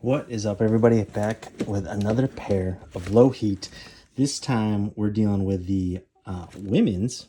What is up, everybody? Back with another pair of Lowheat. This time we're dealing with the women's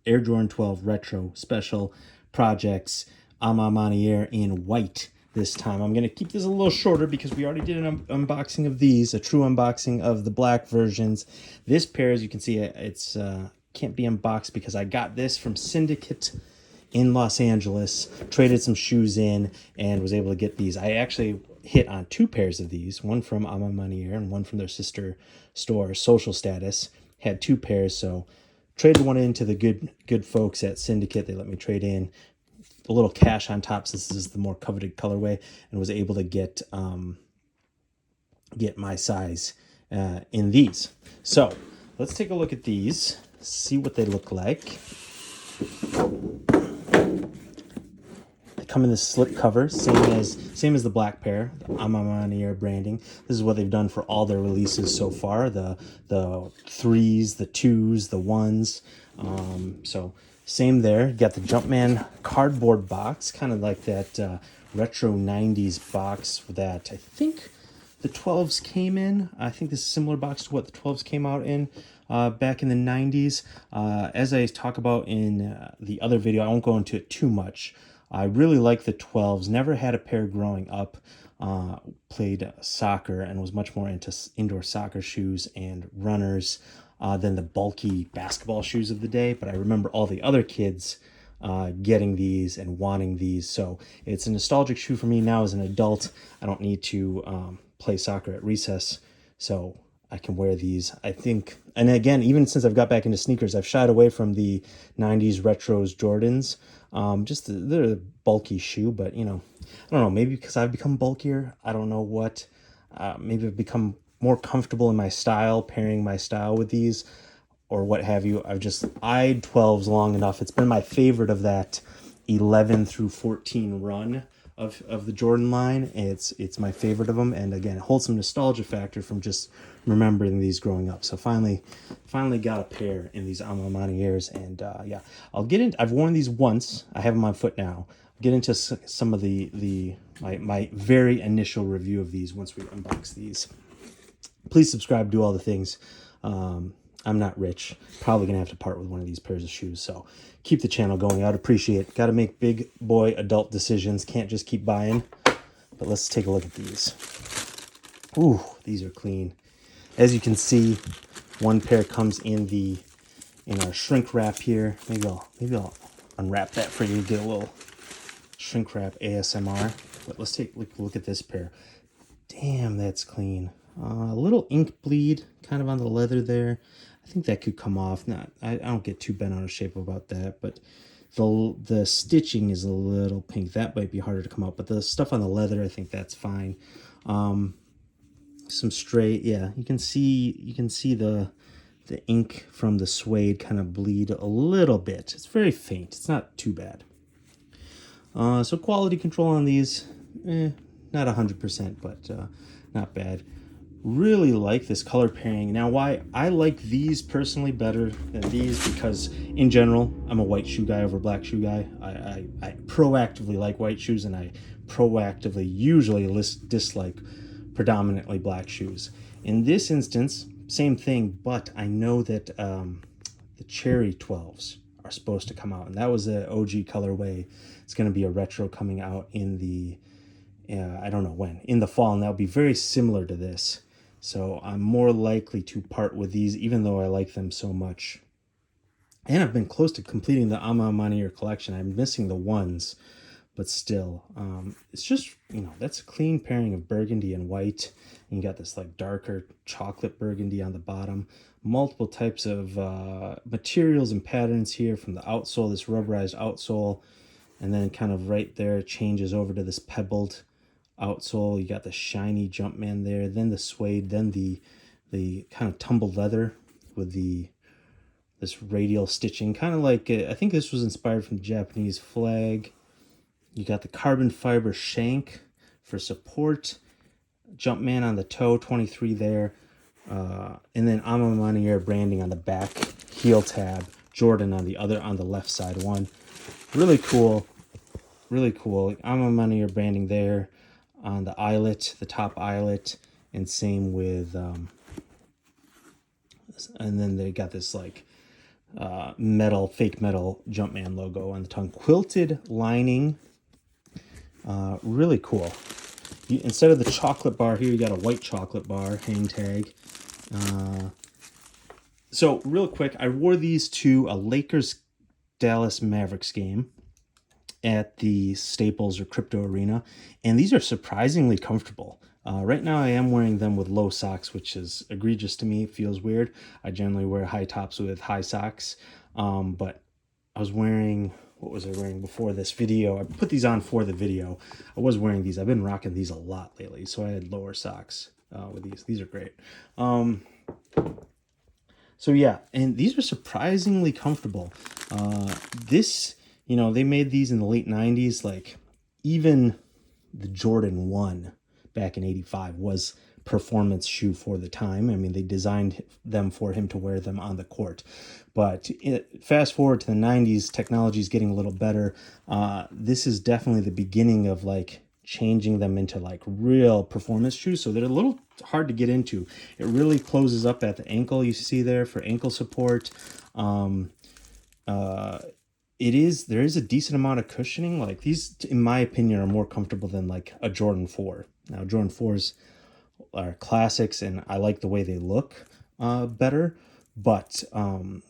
Air Jordan 12 Retro Special Projects Maniére in white. This time I'm going to keep this a little shorter because we already did an unboxing of these, a true unboxing of the black versions. This pair, as you can see, it's can't be unboxed because I got this from Syndicate in Los Angeles, traded some shoes in, and was able to get these. I actually hit on two pairs of these, one from Maniére and one from their sister store, Social Status. Had two pairs, so traded one into the good folks at Syndicate. They let me trade in a little cash on top, since this is the more coveted colorway, and was able to get my size in these. So let's take a look at these, see what they look like. Come in this slip cover, same as the black pair, the Maniére branding. This is what they've done for all their releases so far, the 3s, the 2s, the 1s. So same there. Got the Jumpman cardboard box, kind of like that retro 90s box that I think the 12's came in. I think this is a similar box to what the 12's came out in back in the 90s. As I talk about in the other video, I won't go into it too much. I really like the 12's. Never had a pair growing up. Played soccer and was much more into indoor soccer shoes and runners than the bulky basketball shoes of the day. But I remember all the other kids getting these and wanting these. So it's a nostalgic shoe for me now as an adult. I don't need to play soccer at recess, so I can wear these, I think. And again, even since I've got back into sneakers, I've shied away from the 90s retros Jordans. They're a bulky shoe, but you know, I don't know, maybe because I've become bulkier, I don't know what. Maybe I've become more comfortable in my style, pairing my style with these, or what have you. I've just eyed 12s long enough. It's been my favorite of that 11 through 14 run of the Jordan line. It's my favorite of them, and again, it holds some nostalgia factor from just remembering these growing up. So finally got a pair in these Maniéres, and yeah, I'll get in. I've worn these once. I have them on foot now. I'll get into some of my very initial review of these once we unbox these. Please subscribe, do all the things. I'm not rich. Probably going to have to part with one of these pairs of shoes. So keep the channel going. I'd appreciate it. Got to make big boy adult decisions. Can't just keep buying. But let's take a look at these. Ooh, these are clean. As you can see, one pair comes in our shrink wrap here. Maybe I'll unwrap that for you to get a little shrink wrap ASMR. But let's take a look at this pair. Damn, that's clean. A little ink bleed kind of on the leather there. I think that could come off. I don't get too bent out of shape about that, but the stitching is a little pink. That might be harder to come out, but the stuff on the leather, I think that's fine. Some straight, yeah, you can see the ink from the suede kind of bleed a little bit. It's very faint. It's not too bad. So quality control on these, not 100%, but not bad. Really like this color pairing. Now, why I like these personally better than these, because in general, I'm a white shoe guy over black shoe guy. I proactively like white shoes, and I proactively usually dislike predominantly black shoes. In this instance, same thing, but I know that the Cherry 12s are supposed to come out, and that was an OG colorway. It's going to be a retro coming out in the I don't know when, in the fall, and that'll be very similar to this. So I'm more likely to part with these, even though I like them so much. And I've been close to completing the Maniére collection. I'm missing the 1s, but still, it's just, you know, that's a clean pairing of burgundy and white. And you got this like darker chocolate burgundy on the bottom. Multiple types of materials and patterns here, from the outsole, this rubberized outsole, and then kind of right there it changes over to this pebbled outsole. You got the shiny Jumpman there, then the suede, then the kind of tumbled leather with this radial stitching, kind of like I think this was inspired from the Japanese flag. You got the carbon fiber shank for support, Jumpman on the toe, 23 there, and then Maniére branding on the back heel tab, Jordan on the left side one. Really cool. Maniére branding there. on the eyelet, the top eyelet, and same with, and then they got this like metal, fake metal Jumpman logo on the tongue. Quilted lining, really cool. Instead of the chocolate bar here, you got a white chocolate bar, hang tag. So real quick, I wore these to a Lakers Dallas Mavericks game at the Staples or Crypto Arena, and these are surprisingly comfortable. Right now I am wearing them with low socks, which is egregious to me. It feels weird. I generally wear high tops with high socks, but I was wearing, what was I wearing before this video? I put these on for the video. I was wearing these. I've been rocking these a lot lately, so I had lower socks with these. These are great. So yeah, and these are surprisingly comfortable. This, you know, they made these in the late 90s. Like even the Jordan 1 back in 85 was performance shoe for the time. I mean, they designed them for him to wear them on the court. But fast forward to the 90s, technology is getting a little better. This is definitely the beginning of like changing them into like real performance shoes. So they're a little hard to get into. It really closes up at the ankle, you see there, for ankle support. There is a decent amount of cushioning. Like these, in my opinion, are more comfortable than like a Jordan 4. Now Jordan 4s are classics and I like the way they look better. But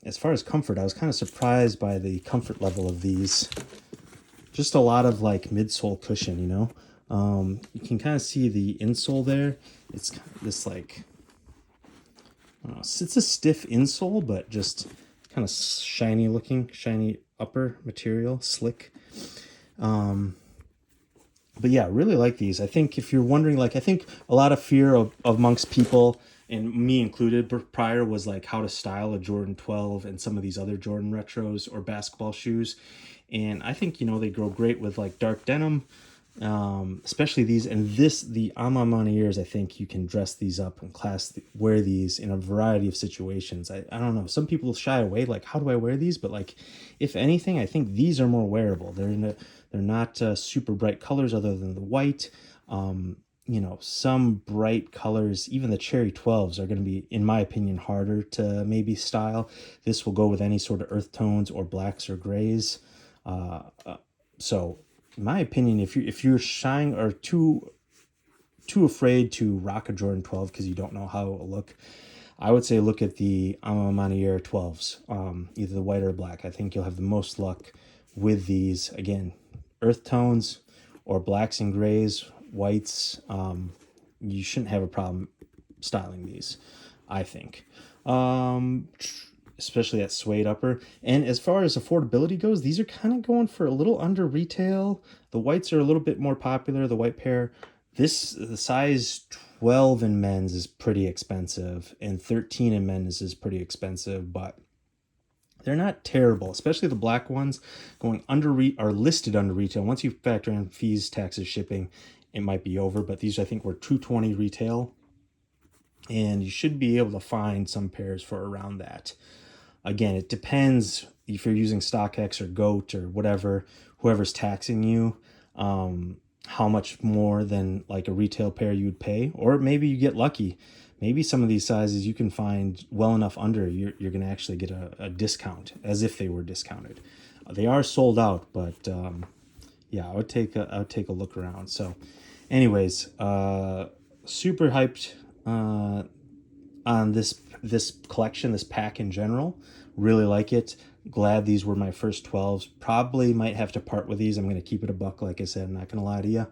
as far as comfort, I was kind of surprised by the comfort level of these. Just a lot of like midsole cushion, you know. You can kind of see the insole there. It's kind of this like, I don't know, it's a stiff insole, but just kind of shiny looking, shiny upper material, slick. But yeah, really like these. I think if you're wondering, like, I think a lot of fear amongst people, and me included prior, was like how to style a Jordan 12 and some of these other Jordan retros or basketball shoes. And I think, you know, they go great with like dark denim, especially these. And the Maniéres, I think you can dress these up and wear these in a variety of situations. I don't know. Some people shy away, like, how do I wear these? But like, if anything, I think these are more wearable. They're not super bright colors other than the white. You know, some bright colors, even the Cherry 12s are going to be, in my opinion, harder to maybe style. This will go with any sort of earth tones or blacks or grays. So in my opinion, if you're shying or too afraid to rock a Jordan 12 because you don't know how it will look, I would say look at the Maniére 12s, either the white or black. I think you'll have the most luck with these. Again, earth tones or blacks and grays, whites. You shouldn't have a problem styling these, I think. Especially that suede upper. And as far as affordability goes, these are kind of going for a little under retail. The whites are a little bit more popular, the white pair. The size 12 in men's is pretty expensive, and 13 in men's is pretty expensive, but they're not terrible, especially the black ones going are listed under retail. Once you factor in fees, taxes, shipping, it might be over, but these I think were $220 retail, and you should be able to find some pairs for around that. Again, it depends if you're using StockX or GOAT or whatever, whoever's taxing you, how much more than like a retail pair you would pay. Or maybe you get lucky. Maybe some of these sizes you can find well enough under, you're going to actually get a discount, as if they were discounted. They are sold out, but yeah, I would take a look around. So anyways, super hyped on this collection, this pack in general. Really like it. Glad these were my first 12s. Probably might have to part with these. I'm going to keep it a buck. Like I said, I'm not going to lie to you.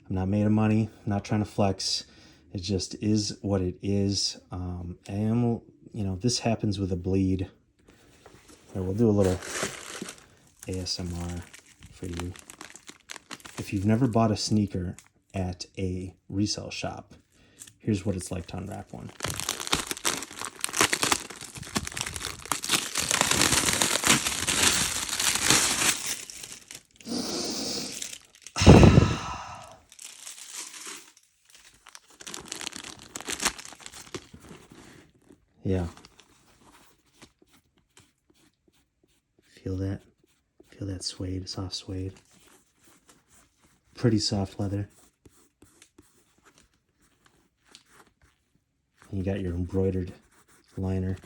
I'm not made of money. I'm not trying to flex. It just is what it is. And, you know, this happens with a bleed. Here, we'll do a little ASMR for you. If you've never bought a sneaker at a resale shop, here's what it's like to unwrap one. Yeah. Feel that? Feel that suede, soft suede. Pretty soft leather. You got your embroidered liner,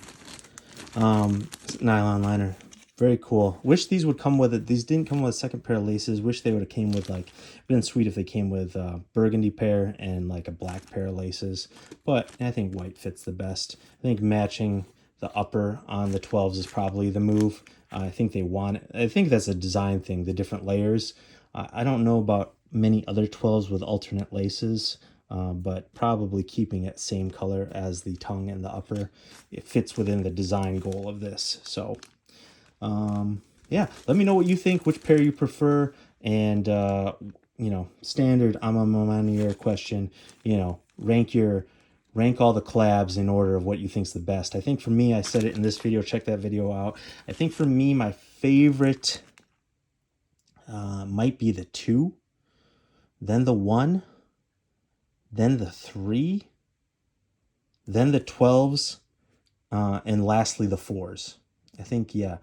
nylon liner. Very cool. Wish these would come with it. These didn't come with a second pair of laces. Wish they would have came with, like, been sweet if they came with a burgundy pair and like a black pair of laces. But I think white fits the best. I think matching the upper on the 12s is probably the move. I think they want it. I think that's a design thing, the different layers. I don't know about many other 12s with alternate laces, but probably keeping it same color as the tongue and the upper. It fits within the design goal of this. So yeah, let me know what you think, which pair you prefer, and you know, standard I'm a Maniére question, you know, rank all the collabs in order of what you think's the best. I think for me, I said it in this video, check that video out. I think for me, my favorite might be the 2, then the 1, then the 3, then the 12s, and lastly the 4s. I think, yeah.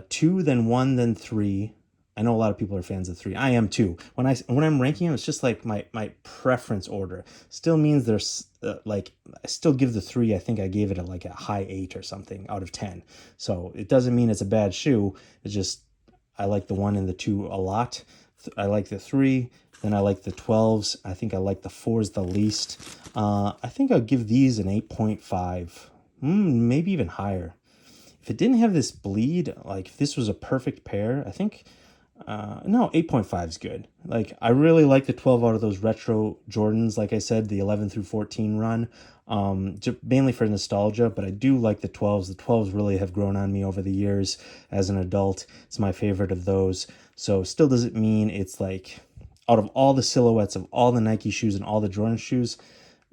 2, then 1, then 3. I know a lot of people are fans of 3. I am too. When I'm ranking them, it's just like my preference order. Still means there's like, I still give the 3. I think I gave it like a high 8 or something out of 10. So it doesn't mean it's a bad shoe. It's just I like the 1 and the 2 a lot. I like the 3. Then I like the 12s. I think I like the 4s the least. I think I'll give these an 8.5, maybe even higher. If it didn't have this bleed, like if this was a perfect pair, I think, no, 8.5 is good. Like, I really like the 12 out of those retro Jordans, like I said, the 11 through 14 run, mainly for nostalgia, but I do like the 12s. The 12s really have grown on me over the years as an adult. It's my favorite of those. So still doesn't mean it's like, out of all the silhouettes of all the Nike shoes and all the Jordan shoes,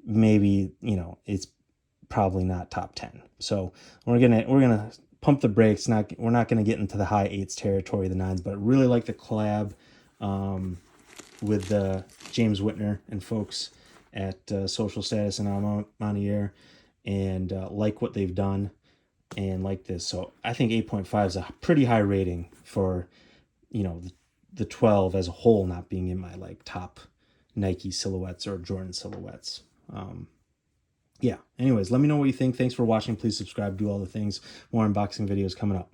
maybe, you know, it's probably not top 10. So we're gonna pump the brakes. We're not gonna get into the high 8s territory, the 9s, but I really like the collab with James Whitner and folks at Social Status and Maniére, and like what they've done and like this. So I think 8.5 is a pretty high rating for, you know, the 12 as a whole not being in my like top Nike silhouettes or Jordan silhouettes. Yeah, anyways, let me know what you think. Thanks for watching. Please subscribe, do all the things. More unboxing videos coming up.